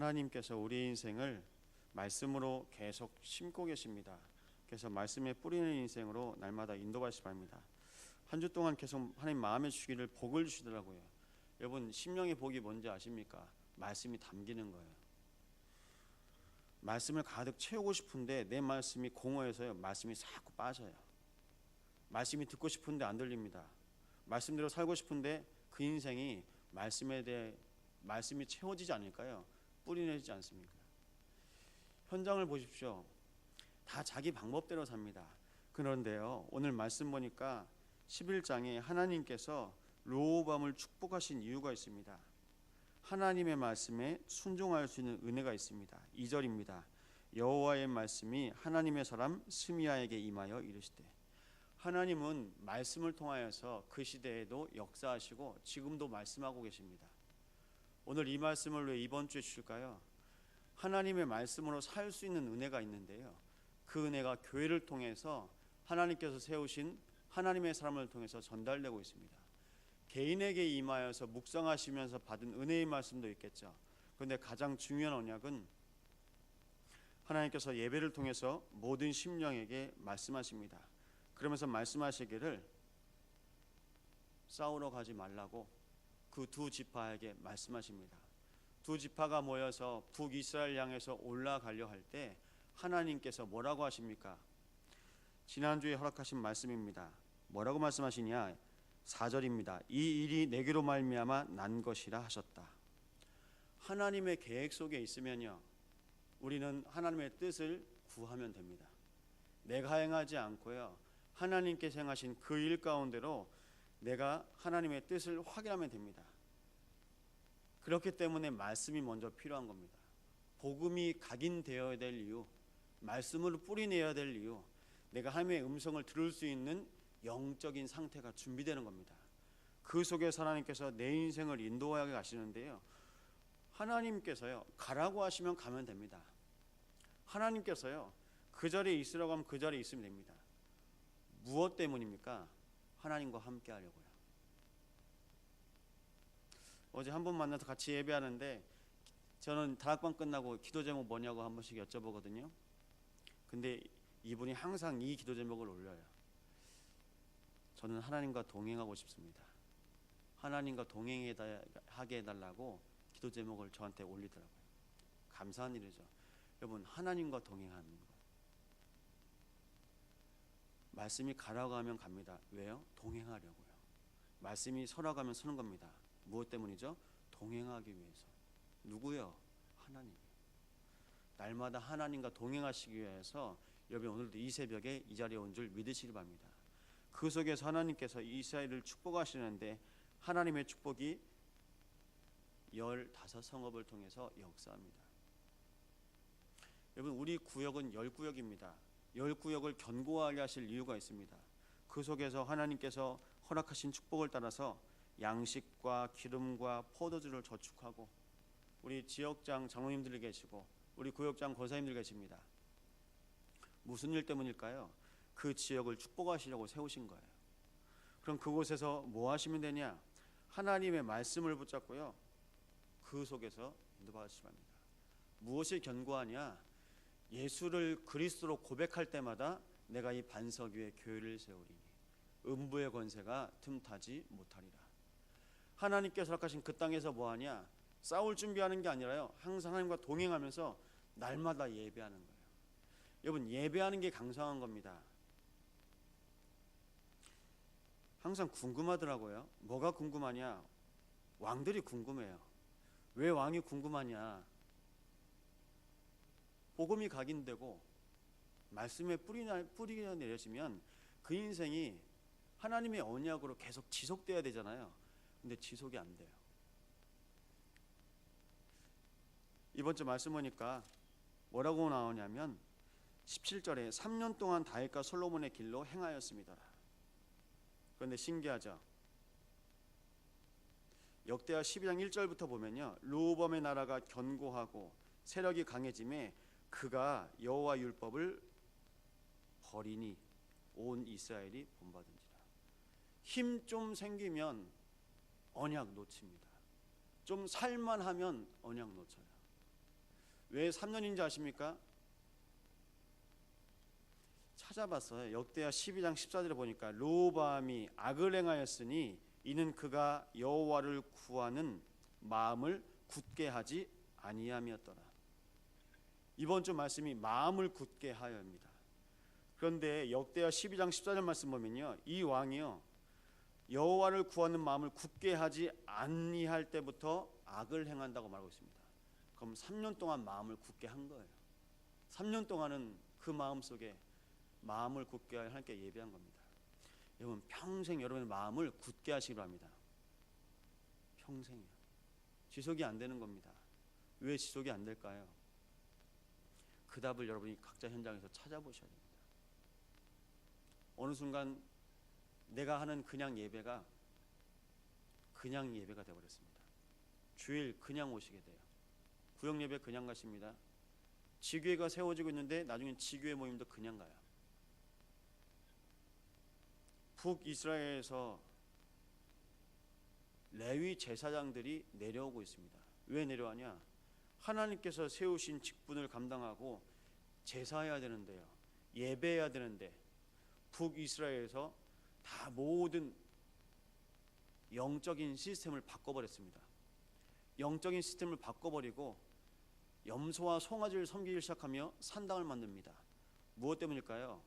하나님께서 우리 인생을 말씀으로 계속 심고 계십니다. 그래서 말씀에 뿌리는 인생으로 날마다 인도하시기 바랍니다. 한 주 동안 계속 하나님 마음에 주시기를 복을 주시더라고요. 여러분, 심령의 복이 뭔지 아십니까? 말씀이 담기는 거예요. 말씀을 가득 채우고 싶은데 내 말씀이 공허해서요, 말씀이 자꾸 빠져요. 말씀이 듣고 싶은데 안 들립니다. 말씀대로 살고 싶은데 그 인생이 말씀에 대해 말씀이 채워지지 않을까요? 뿌리내리지 않습니까? 현장을 보십시오. 다 자기 방법대로 삽니다. 그런데요, 오늘 말씀 보니까 11장에 하나님께서 르호보암을 축복하신 이유가 있습니다. 하나님의 말씀에 순종할 수 있는 은혜가 있습니다. 2절입니다. 여호와의 말씀이 하나님의 사람 스미야에게 임하여 이르시되. 하나님은 말씀을 통하여서 그 시대에도 역사하시고 지금도 말씀하고 계십니다. 오늘 이 말씀을 왜 이번 주에 주실까요? 하나님의 말씀으로 살 수 있는 은혜가 있는데요, 그 은혜가 교회를 통해서 하나님께서 세우신 하나님의 사람을 통해서 전달되고 있습니다. 개인에게 임하여서 묵상하시면서 받은 은혜의 말씀도 있겠죠. 그런데 가장 중요한 언약은 하나님께서 예배를 통해서 모든 심령에게 말씀하십니다. 그러면서 말씀하시기를 싸우러 가지 말라고 그 두 지파에게 말씀하십니다. 두 지파가 모여서 북이스라엘 향해서 올라가려 할 때 하나님께서 뭐라고 하십니까? 지난주에 허락하신 말씀입니다. 뭐라고 말씀하시냐? 4절입니다. 이 일이 내게로 말미암아 난 것이라 하셨다. 하나님의 계획 속에 있으면요, 우리는 하나님의 뜻을 구하면 됩니다. 내가 행하지 않고요, 하나님께서 행하신 그 일 가운데로 내가 하나님의 뜻을 확인하면 됩니다. 그렇기 때문에 말씀이 먼저 필요한 겁니다. 복음이 각인되어야 될 이유, 말씀으로 뿌리내야 될 이유, 내가 하나님의 음성을 들을 수 있는 영적인 상태가 준비되는 겁니다. 그 속에서 하나님께서 내 인생을 인도하게 가시는데요, 하나님께서요, 가라고 하시면 가면 됩니다. 하나님께서요, 그 자리에 있으라고 하면 그 자리에 있으면 됩니다. 무엇 때문입니까? 하나님과 함께 하려고요. 어제 한 분 만나서 같이 예배하는데 저는 다락방 끝나고 기도 제목 뭐냐고 한 번씩 여쭤보거든요. 근데 이분이 항상 이 기도 제목을 올려요. 저는 하나님과 동행하고 싶습니다. 하나님과 동행하게 해달라고 기도 제목을 저한테 올리더라고요. 감사한 일이죠. 여러분, 하나님과 동행하는 것. 말씀이 가라고 하면 갑니다. 왜요? 동행하려고요. 말씀이 서라고 하면 서는 겁니다. 무엇 때문이죠? 동행하기 위해서. 누구요? 하나님. 날마다 하나님과 동행하시기 위해서 여러분, 오늘도 이 새벽에 이 자리에 온 줄 믿으시기 바랍니다. 그 속에서 하나님께서 이스라엘을 축복하시는데 하나님의 축복이 15성읍을 통해서 역사합니다. 여러분, 우리 구역은 10구역입니다. 10구역을 견고하게 하실 이유가 있습니다. 그 속에서 하나님께서 허락하신 축복을 따라서 양식과 기름과 포도주를 저축하고, 우리 지역장 장로님들이 계시고 우리 구역장 권사님들 계십니다. 무슨 일 때문일까요? 그 지역을 축복하시려고 세우신 거예요. 그럼 그곳에서 뭐 하시면 되냐? 하나님의 말씀을 붙잡고요, 그 속에서 인도받으시기 바랍니다. 무엇이 견고하냐? 예수를 그리스도로 고백할 때마다 내가 이 반석 위에 교회를 세우리니 음부의 권세가 틈타지 못하리라. 하나님께서 허락하신 그 땅에서 뭐하냐? 싸울 준비하는 게 아니라요, 항상 하나님과 동행하면서 날마다 예배하는 거예요. 여러분, 예배하는 게 강성한 겁니다. 항상 궁금하더라고요. 뭐가 궁금하냐? 왕들이 궁금해요. 왜 왕이 궁금하냐? 복음이 각인되고 말씀에 뿌리가 내려지면 그 인생이 하나님의 언약으로 계속 지속돼야 되잖아요. 근데 지속이 안 돼요. 이번 주 말씀 보니까 뭐라고 나오냐면 17절에 3년 동안 다윗과 솔로몬의 길로 행하였습니다. 그런데 신기하죠? 역대하 12장 1절부터 보면요, 르호보암의 나라가 견고하고 세력이 강해짐에 그가 여호와 율법을 버리니 온 이스라엘이 본받은지라. 힘 좀 생기면 언약 놓칩니다. 좀 살만하면 언약 놓쳐요. 왜 3년인지 아십니까? 찾아봤어요. 역대하 12장 14절에 보니까 르호보암이 악을 행하였으니 이는 그가 여호와를 구하는 마음을 굳게 하지 아니함이었더라. 이번 주 말씀이 마음을 굳게 하여입니다. 그런데 역대하 12장 14절 말씀 보면요, 이 왕이요 여호와를 구하는 마음을 굳게 하지 아니할 때부터 악을 행한다고 말하고 있습니다. 그럼 3년 동안 마음을 굳게 한 거예요. 3년 동안은 그 마음 속에 마음을 굳게 할 하나님께 예배한 겁니다. 여러분 평생 여러분의 마음을 굳게 하시기로 합니다. 평생이요. 지속이 안 되는 겁니다. 왜 지속이 안 될까요? 그 답을 여러분이 각자 현장에서 찾아보셔야 됩니다. 어느 순간 내가 하는 그냥 예배가 그냥 예배가 되어버렸습니다. 주일 그냥 오시게 돼요. 구역 예배 그냥 가십니다. 지교회가 세워지고 있는데 나중엔 지교회 모임도 그냥 가요. 북이스라엘에서 레위 제사장들이 내려오고 있습니다. 왜 내려가냐? 하나님께서 세우신 직분을 감당하고 제사해야 되는데요, 예배해야 되는데 북이스라엘에서 다 모든 영적인 시스템을 바꿔버렸습니다. 영적인 시스템을 바꿔버리고 염소와 송아지를 섬기기 시작하며 산당을 만듭니다. 무엇 때문일까요?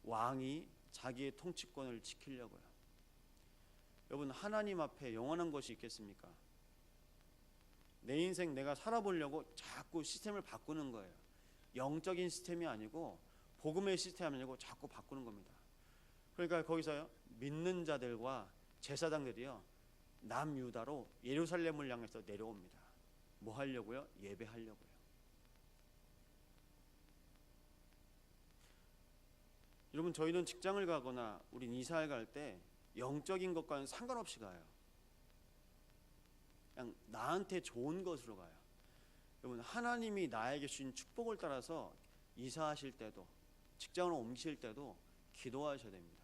왕이 자기의 통치권을 지키려고요. 여러분 하나님 앞에 영원한 것이 있겠습니까? 내 인생 내가 살아보려고 자꾸 시스템을 바꾸는 거예요. 영적인 시스템이 아니고 복음의 시스템이 아니고 자꾸 바꾸는 겁니다. 그러니까 거기서요 믿는 자들과 제사장들이요 남유다로 예루살렘을 향해서 내려옵니다. 뭐 하려고요? 예배하려고요. 여러분 저희는 직장을 가거나 우리 이사를 갈 때 영적인 것과는 상관없이 가요. 그냥 나한테 좋은 것으로 가요. 여러분 하나님이 나에게 주신 축복을 따라서 이사하실 때도 직장을 옮기실 때도 기도하셔야 됩니다.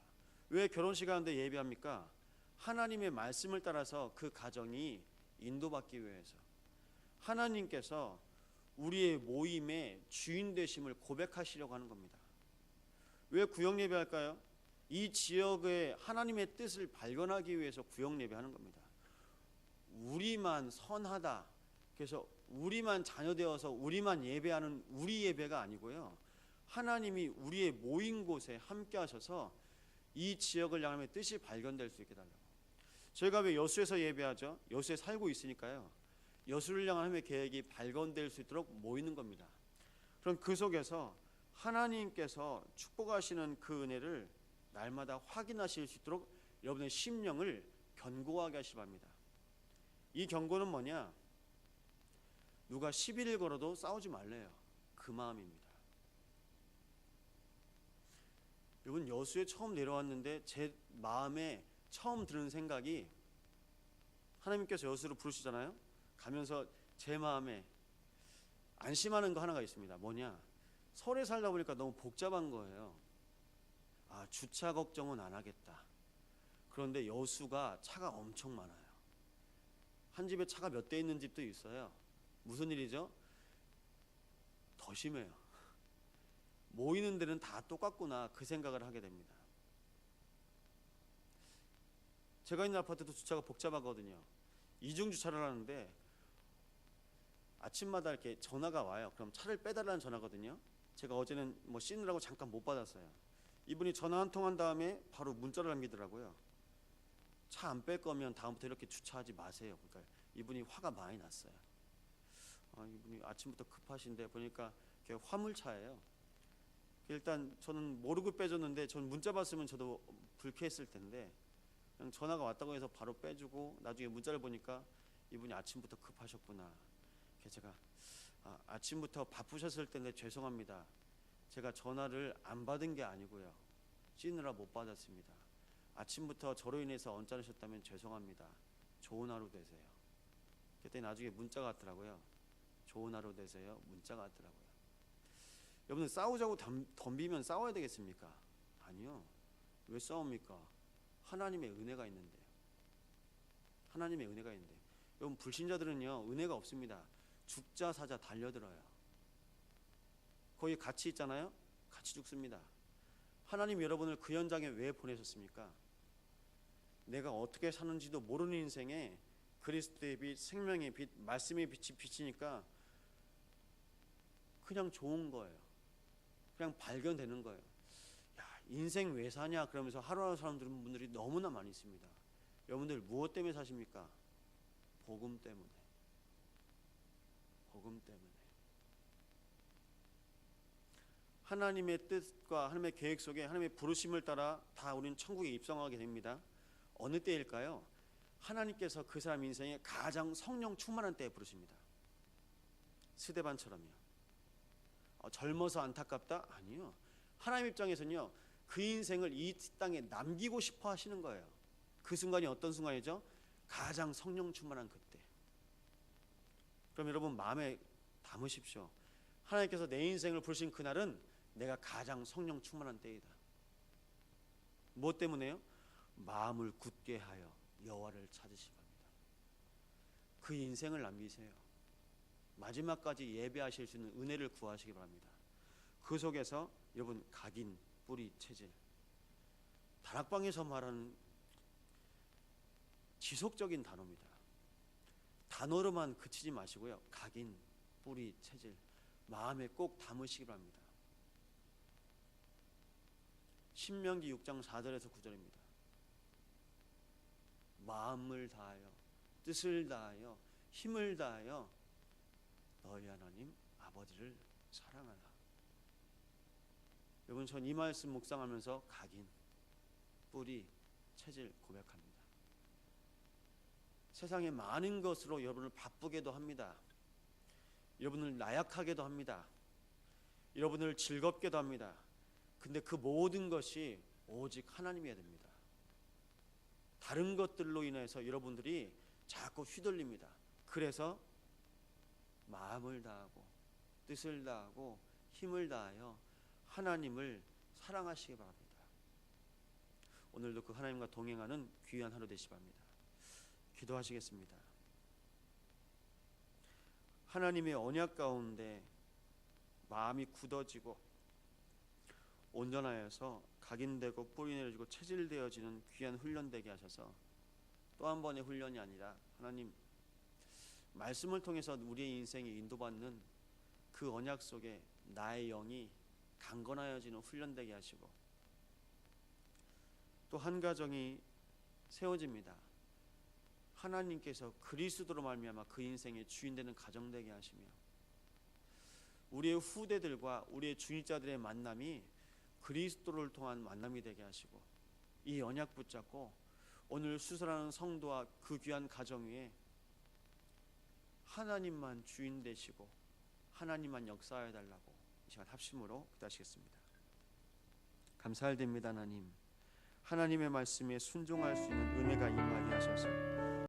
왜 결혼식 하는데 예배합니까? 하나님의 말씀을 따라서 그 가정이 인도받기 위해서, 하나님께서 우리의 모임의 주인 되심을 고백하시려고 하는 겁니다. 왜 구역 예배할까요? 이 지역의 하나님의 뜻을 발견하기 위해서 구역 예배하는 겁니다. 우리만 선하다, 그래서 우리만 자녀되어서 우리만 예배하는 우리 예배가 아니고요, 하나님이 우리의 모인 곳에 함께 하셔서 이 지역을 향하여 뜻이 발견될 수 있게 달라고. 저희가 왜 여수에서 예배하죠? 여수에 살고 있으니까요, 여수를 향한 하나님의 계획이 발견될 수 있도록 모이는 겁니다. 그럼 그 속에서 하나님께서 축복하시는 그 은혜를 날마다 확인하실 수 있도록 여러분의 심령을 견고하게 하시기 바랍니다. 이 경고는 뭐냐? 누가 시비를 걸어도 싸우지 말래요. 그 마음입니다. 여러분 여수에 처음 내려왔는데 제 마음에 처음 드는 생각이, 하나님께서 여수로 부르시잖아요. 가면서 제 마음에 안심하는 거 하나가 있습니다. 뭐냐? 서울에 살다 보니까 너무 복잡한 거예요. 아, 주차 걱정은 안 하겠다. 그런데 여수가 차가 엄청 많아요. 한 집에 차가 몇 대 있는 집도 있어요. 무슨 일이죠? 더 심해요. 모이는 데는 다 똑같구나, 그 생각을 하게 됩니다. 제가 있는 아파트도 주차가 복잡하거든요. 이중 주차를 하는데 아침마다 이렇게 전화가 와요. 그럼 차를 빼달라는 전화거든요. 제가 어제는 뭐 씻느라고 잠깐 못 받았어요. 이분이 전화 한 통 한 다음에 바로 문자를 남기더라고요. 차 안 뺄 거면 다음부터 이렇게 주차하지 마세요. 그러니까 이분이 화가 많이 났어요. 이분이 아침부터 급하신데 보니까 화물차예요. 일단 저는 모르고 빼줬는데, 전 문자 봤으면 저도 불쾌했을 텐데 그냥 전화가 왔다고 해서 바로 빼주고, 나중에 문자를 보니까 이분이 아침부터 급하셨구나. 그래서 제가 아침부터 바쁘셨을 텐데 죄송합니다. 제가 전화를 안 받은 게 아니고요, 찌느라 못 받았습니다. 아침부터 저로 인해서 언짢으셨다면 죄송합니다. 좋은 하루 되세요. 그때 나중에 문자가 왔더라고요. 좋은 하루 되세요. 문자가 왔더라고요. 여러분 싸우자고 덤비면 싸워야 되겠습니까? 아니요. 왜 싸웁니까? 하나님의 은혜가 있는데. 하나님의 은혜가 있는데. 여러분 불신자들은요 은혜가 없습니다. 죽자 사자 달려들어요. 거기 같이 있잖아요. 같이 죽습니다. 하나님 여러분을 그 현장에 왜 보내셨습니까? 내가 어떻게 사는지도 모르는 인생에 그리스도의 빛, 생명의 빛, 말씀의 빛이 비치니까 그냥 좋은 거예요. 그냥 발견되는 거예요. 야, 인생 왜 사냐 그러면서 하루하루 사는 분들이 너무나 많이 있습니다. 여러분들 무엇 때문에 사십니까? 복음 때문에. 복음 때문에. 하나님의 뜻과 하나님의 계획 속에 하나님의 부르심을 따라 다 우리는 천국에 입성하게 됩니다. 어느 때일까요? 하나님께서 그 사람 인생에 가장 성령 충만한 때에 부르십니다. 스데반처럼요. 젊어서 안타깝다? 아니요. 하나님 입장에서는요, 그 인생을 이 땅에 남기고 싶어 하시는 거예요. 그 순간이 어떤 순간이죠? 가장 성령 충만한 그때. 그럼 여러분 마음에 담으십시오. 하나님께서 내 인생을 부르신 그날은 내가 가장 성령 충만한 때이다. 무엇 때문에요? 마음을 굳게 하여 여호와를 찾으시기 바랍니다. 그 인생을 남기세요. 마지막까지 예배하실 수 있는 은혜를 구하시기 바랍니다. 그 속에서 여러분 각인, 뿌리, 체질, 다락방에서 말하는 지속적인 단어입니다. 단어로만 그치지 마시고요. 각인, 뿌리, 체질 마음에 꼭 담으시기 바랍니다. 신명기 6장 4절에서 9절입니다. 마음을 다하여 뜻을 다하여 힘을 다하여 너희 하나님 아버지를 사랑하라. 여러분 전 이 말씀 묵상하면서 각인, 뿌리, 체질 고백합니다. 세상의 많은 것으로 여러분을 바쁘게도 합니다. 여러분을 나약하게도 합니다. 여러분을 즐겁게도 합니다. 근데 그 모든 것이 오직 하나님이어야 됩니다. 다른 것들로 인해서 여러분들이 자꾸 휘둘립니다. 그래서 마음을 다하고 뜻을 다하고 힘을 다하여 하나님을 사랑하시기 바랍니다. 오늘도 그 하나님과 동행하는 귀한 하루 되시기 바랍니다. 기도하시겠습니다. 하나님의 언약 가운데 마음이 굳어지고 온전하여서 각인되고 뿌리 내려지고 체질되어지는 귀한 훈련 되게 하셔서 또 한 번의 훈련이 아니라 하나님 말씀을 통해서 우리의 인생이 인도받는 그 언약 속에 나의 영이 강건하여지는 훈련 되게 하시고 또 한 가정이 세워집니다. 하나님께서 그리스도로 말미암아 그 인생의 주인 되는 가정 되게 하시며 우리의 후대들과 우리의 주인자들의 만남이 그리스도를 통한 만남이 되게 하시고 이 언약 붙잡고 오늘 수술하는 성도와 그 귀한 가정 위에 하나님만 주인 되시고 하나님만 역사해 달라고 이 시간 합심으로 기도하시겠습니다. 감사드립니다. 하나님, 하나님의 말씀에 순종할 수 있는 은혜가 임하게 하셔서